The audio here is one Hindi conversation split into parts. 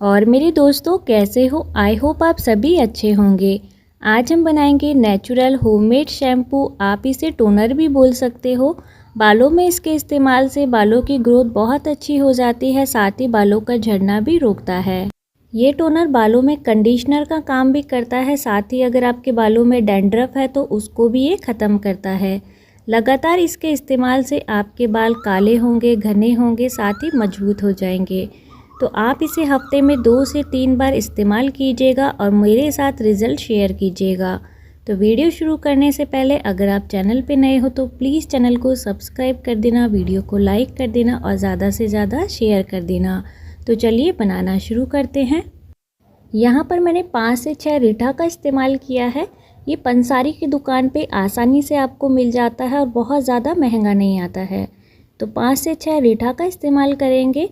और मेरे दोस्तों, कैसे हो? आई होप आप सभी अच्छे होंगे। आज हम बनाएंगे नेचुरल होममेड शैम्पू। आप इसे टोनर भी बोल सकते हो। बालों में इसके इस्तेमाल से बालों की ग्रोथ बहुत अच्छी हो जाती है, साथ ही बालों का झड़ना भी रोकता है। ये टोनर बालों में कंडीशनर का काम भी करता है, साथ ही अगर आपके बालों में डैंड्रफ है तो उसको भी ये ख़त्म करता है। लगातार इसके इस्तेमाल से आपके बाल काले होंगे, घने होंगे, साथ ही मजबूत हो जाएंगे। तो आप इसे हफ्ते में 2 से 3 बार इस्तेमाल कीजिएगा और मेरे साथ रिज़ल्ट शेयर कीजिएगा। तो वीडियो शुरू करने से पहले अगर आप चैनल पे नए हो तो प्लीज़ चैनल को सब्सक्राइब कर देना, वीडियो को लाइक कर देना और ज़्यादा से ज़्यादा शेयर कर देना। तो चलिए बनाना शुरू करते हैं। यहाँ पर मैंने 5 से 6 रीठा का इस्तेमाल किया है। ये पंसारी की दुकान पे आसानी से आपको मिल जाता है और बहुत ज़्यादा महंगा नहीं आता है। तो 5 से 6 रीठा का इस्तेमाल करेंगे।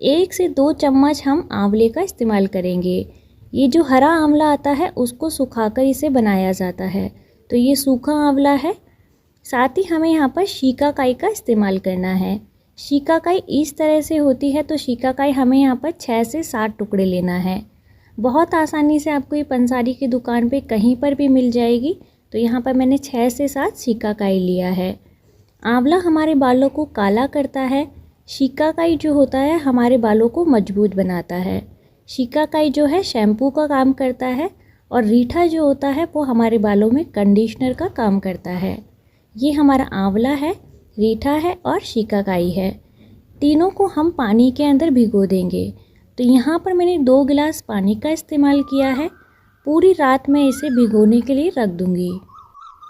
1 से 2 चम्मच हम आंवले का इस्तेमाल करेंगे। ये जो हरा आंवला आता है उसको सुखाकर इसे बनाया जाता है, तो ये सूखा आंवला है। साथ ही हमें यहाँ पर शिकाकाई का इस्तेमाल करना है। शिकाकाई इस तरह से होती है, तो शिकाकाई हमें यहाँ पर 6 से 7 टुकड़े लेना है। बहुत आसानी से आपको ये पंसारी की दुकान पे कहीं पर भी मिल जाएगी। तो यहाँ पर मैंने 6 से 7 शिकाकाई लिया है। आंवला हमारे बालों को काला करता है। शिकाकाई जो होता है हमारे बालों को मजबूत बनाता है। शिकाकाई जो है शैम्पू का काम करता है और रीठा जो होता है वो हमारे बालों में कंडीशनर का काम करता है। ये हमारा आंवला है, रीठा है और शिकाकाई है। तीनों को हम पानी के अंदर भिगो देंगे। तो यहाँ पर मैंने 2 गिलास पानी का इस्तेमाल किया है। पूरी रात मैं इसे भिगोने के लिए रख दूँगी।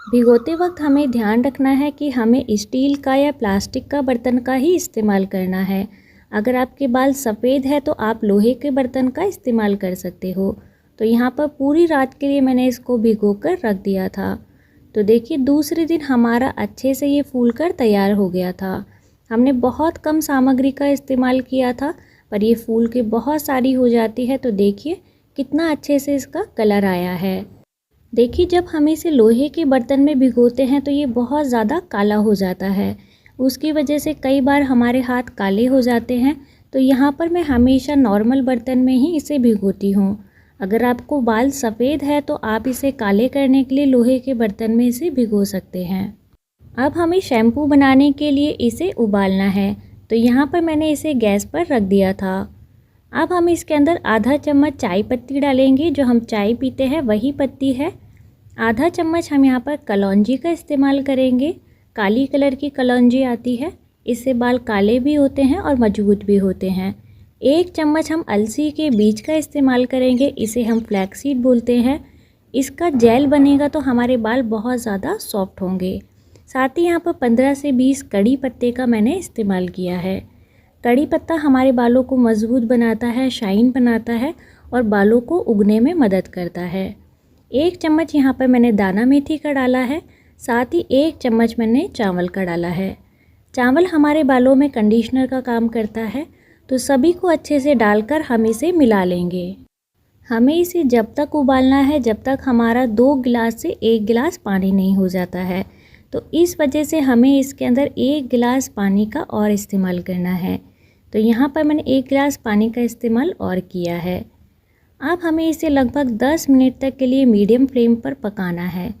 भिगोते वक्त हमें ध्यान रखना है कि हमें स्टील का या प्लास्टिक का बर्तन का ही इस्तेमाल करना है। अगर आपके बाल सफ़ेद है तो आप लोहे के बर्तन का इस्तेमाल कर सकते हो। तो यहाँ पर पूरी रात के लिए मैंने इसको भिगोकर रख दिया था। तो देखिए दूसरे दिन हमारा अच्छे से ये फूलकर तैयार हो गया था। हमने बहुत कम सामग्री का इस्तेमाल किया था, पर ये फूल के बहुत सारी हो जाती है। तो देखिए कितना अच्छे से इसका कलर आया है। देखिए जब हम इसे लोहे के बर्तन में भिगोते हैं तो ये बहुत ज़्यादा काला हो जाता है। उसकी वजह से कई बार हमारे हाथ काले हो जाते हैं। तो यहाँ पर मैं हमेशा नॉर्मल बर्तन में ही इसे भिगोती हूँ। अगर आपको बाल सफ़ेद है तो आप इसे काले करने के लिए लोहे के बर्तन में इसे भिगो सकते हैं। अब हमें शैम्पू बनाने के लिए इसे उबालना है। तो यहाँ पर मैंने इसे गैस पर रख दिया था। अब हम इसके अंदर आधा चम्मच चाय पत्ती डालेंगे। जो हम चाय पीते हैं वही पत्ती है। आधा चम्मच हम यहाँ पर कलौंजी का इस्तेमाल करेंगे। काली कलर की कलौंजी आती है, इससे बाल काले भी होते हैं और मजबूत भी होते हैं। 1 चम्मच हम अलसी के बीज का इस्तेमाल करेंगे। इसे हम फ्लैक्सीड बोलते हैं। इसका जेल बनेगा तो हमारे बाल बहुत ज़्यादा सॉफ्ट होंगे। साथ ही यहाँ पर 15 से 20 कड़ी पत्ते का मैंने इस्तेमाल किया है। कड़ी पत्ता हमारे बालों को मजबूत बनाता है, शाइन बनाता है और बालों को उगने में मदद करता है। 1 चम्मच यहाँ पर मैंने दाना मेथी का डाला है। साथ ही 1 चम्मच मैंने चावल का डाला है। चावल हमारे बालों में कंडीशनर का काम करता है। तो सभी को अच्छे से डालकर हम इसे मिला लेंगे। हमें इसे जब तक उबालना है जब तक हमारा 2 गिलास से 1 गिलास पानी नहीं हो जाता है। तो इस वजह से हमें इसके अंदर 1 गिलास पानी का और इस्तेमाल करना है। तो यहाँ पर मैंने 1 गिलास पानी का इस्तेमाल और किया है। अब हमें इसे लगभग 10 मिनट तक के लिए मीडियम फ्लेम पर पकाना है।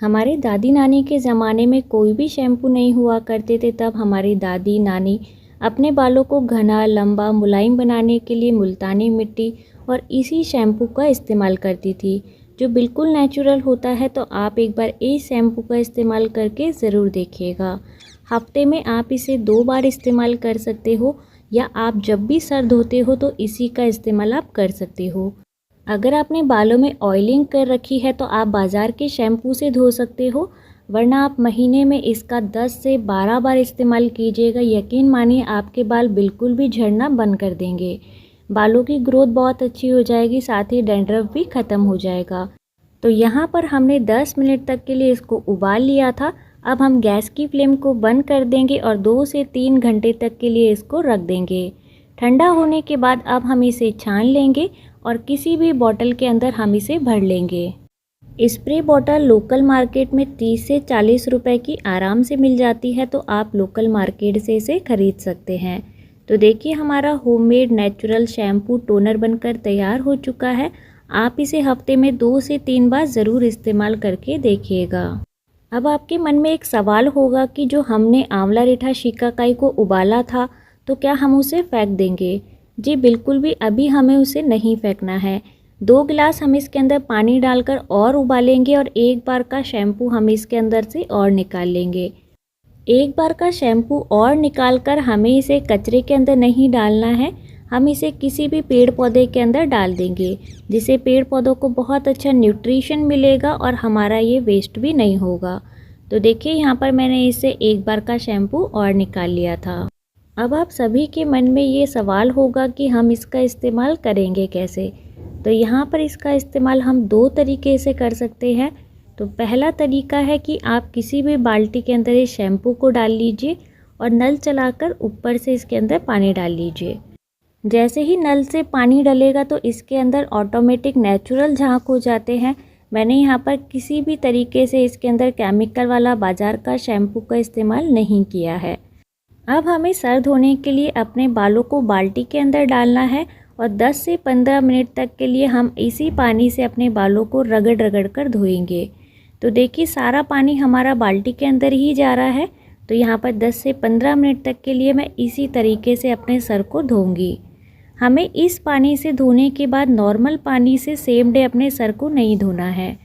हमारे दादी नानी के ज़माने में कोई भी शैम्पू नहीं हुआ करते थे, तब हमारी दादी नानी अपने बालों को घना, लंबा, मुलायम बनाने के लिए मुल्तानी मिट्टी और इसी शैम्पू का इस्तेमाल करती थी, जो बिल्कुल नेचुरल होता है। तो आप एक बार इस शैम्पू का इस्तेमाल करके ज़रूर देखिएगा। हफ्ते में आप इसे 2 बार इस्तेमाल कर सकते हो, या आप जब भी सर धोते हो तो इसी का इस्तेमाल आप कर सकते हो। अगर आपने बालों में ऑयलिंग कर रखी है तो आप बाज़ार के शैम्पू से धो सकते हो, वरना आप महीने में इसका 10 से 12 बार इस्तेमाल कीजिएगा। यकीन मानिए आपके बाल बिल्कुल भी झड़ना बंद कर देंगे। बालों की ग्रोथ बहुत अच्छी हो जाएगी, साथ ही डैंड्रफ भी ख़त्म हो जाएगा। तो यहाँ पर हमने 10 मिनट तक के लिए इसको उबाल लिया था। अब हम गैस की फ्लेम को बंद कर देंगे और 2 से 3 घंटे तक के लिए इसको रख देंगे। ठंडा होने के बाद अब हम इसे छान लेंगे और किसी भी बॉटल के अंदर हम इसे भर लेंगे। स्प्रे बॉटल लोकल मार्केट में 30 से 40 रुपए की आराम से मिल जाती है, तो आप लोकल मार्केट से इसे ख़रीद सकते हैं। तो देखिए हमारा होममेड नेचुरल शैम्पू टोनर बनकर तैयार हो चुका है। आप इसे हफ्ते में 2 से 3 बार ज़रूर इस्तेमाल करके देखिएगा। अब आपके मन में एक सवाल होगा कि जो हमने आंवला रीठा शिकाकाई को उबाला था तो क्या हम उसे फेंक देंगे? जी बिल्कुल भी अभी हमें उसे नहीं फेंकना है। 2 गिलास हम इसके अंदर पानी डालकर और उबालेंगे और एक बार का शैम्पू हम इसके अंदर से और निकाल लेंगे। एक बार का शैम्पू और निकाल कर हमें इसे कचरे के अंदर नहीं डालना है, हम इसे किसी भी पेड़ पौधे के अंदर डाल देंगे, जिससे पेड़ पौधों को बहुत अच्छा न्यूट्रिशन मिलेगा और हमारा ये वेस्ट भी नहीं होगा। तो देखिए यहाँ पर मैंने इसे एक बार का शैम्पू और निकाल लिया था। अब आप सभी के मन में ये सवाल होगा कि हम इसका इस्तेमाल करेंगे कैसे। तो यहाँ पर इसका इस्तेमाल हम 2 तरीके से कर सकते हैं। तो पहला तरीका है कि आप किसी भी बाल्टी के अंदर इस शैम्पू को डाल लीजिए और नल चलाकर ऊपर से इसके अंदर पानी डाल लीजिए। जैसे ही नल से पानी डलेगा तो इसके अंदर ऑटोमेटिक नेचुरल झाग हो जाते हैं। मैंने यहाँ पर किसी भी तरीके से इसके अंदर केमिकल वाला बाज़ार का शैम्पू का इस्तेमाल नहीं किया है। अब हमें सर धोने के लिए अपने बालों को बाल्टी के अंदर डालना है और 10 से 15 मिनट तक के लिए हम इसी पानी से अपने बालों को रगड़ रगड़ कर धोएंगे। तो देखिए सारा पानी हमारा बाल्टी के अंदर ही जा रहा है। तो यहाँ पर 10 से 15 मिनट तक के लिए मैं इसी तरीके से अपने सर को धोऊंगी। हमें इस पानी से धोने के बाद नॉर्मल पानी से सेम डे अपने सर को नहीं धोना है।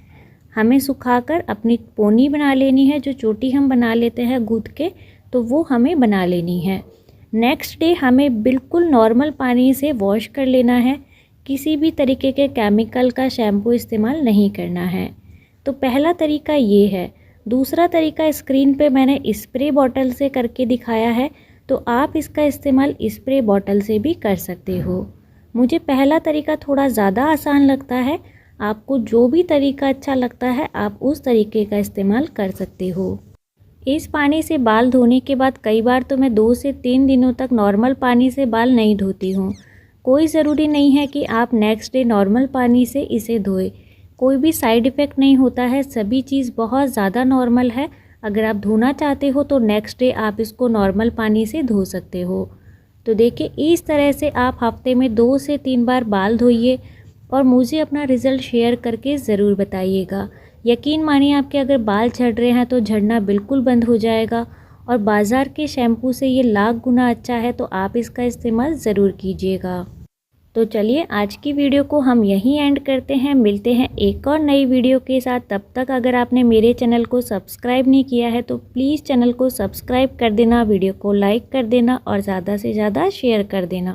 हमें सुखाकर अपनी पोनी बना लेनी है, जो चोटी हम बना लेते हैं गूंथ के, तो वो हमें बना लेनी है। नेक्स्ट डे हमें बिल्कुल नॉर्मल पानी से वॉश कर लेना है। किसी भी तरीके के केमिकल का शैम्पू इस्तेमाल नहीं करना है। तो पहला तरीका ये है। दूसरा तरीका स्क्रीन पे मैंने स्प्रे बॉटल से करके दिखाया है, तो आप इसका इस्तेमाल स्प्रे बॉटल से भी कर सकते हो। मुझे पहला तरीका थोड़ा ज़्यादा आसान लगता है। आपको जो भी तरीका अच्छा लगता है आप उस तरीके का इस्तेमाल कर सकते हो। इस पानी से बाल धोने के बाद कई बार तो मैं 2 से 3 दिनों तक नॉर्मल पानी से बाल नहीं धोती हूँ। कोई ज़रूरी नहीं है कि आप नेक्स्ट डे नॉर्मल पानी से इसे धोए। कोई भी साइड इफ़ेक्ट नहीं होता है, सभी चीज़ बहुत ज़्यादा नॉर्मल है। अगर आप धोना चाहते हो तो नेक्स्ट डे आप इसको नॉर्मल पानी से धो सकते हो। तो देखिए इस तरह से आप हफ्ते में 2 से 3 बार बाल धोइए और मुझे अपना रिज़ल्ट शेयर करके ज़रूर बताइएगा। यकीन मानिए आपके अगर बाल झड़ रहे हैं तो झड़ना बिल्कुल बंद हो जाएगा और बाज़ार के शैम्पू से ये लाख गुना अच्छा है, तो आप इसका इस्तेमाल ज़रूर कीजिएगा। तो चलिए आज की वीडियो को हम यहीं एंड करते हैं। मिलते हैं एक और नई वीडियो के साथ। तब तक अगर आपने मेरे चैनल को सब्सक्राइब नहीं किया है तो प्लीज़ चैनल को सब्सक्राइब कर देना, वीडियो को लाइक कर देना और ज़्यादा से ज़्यादा शेयर कर देना।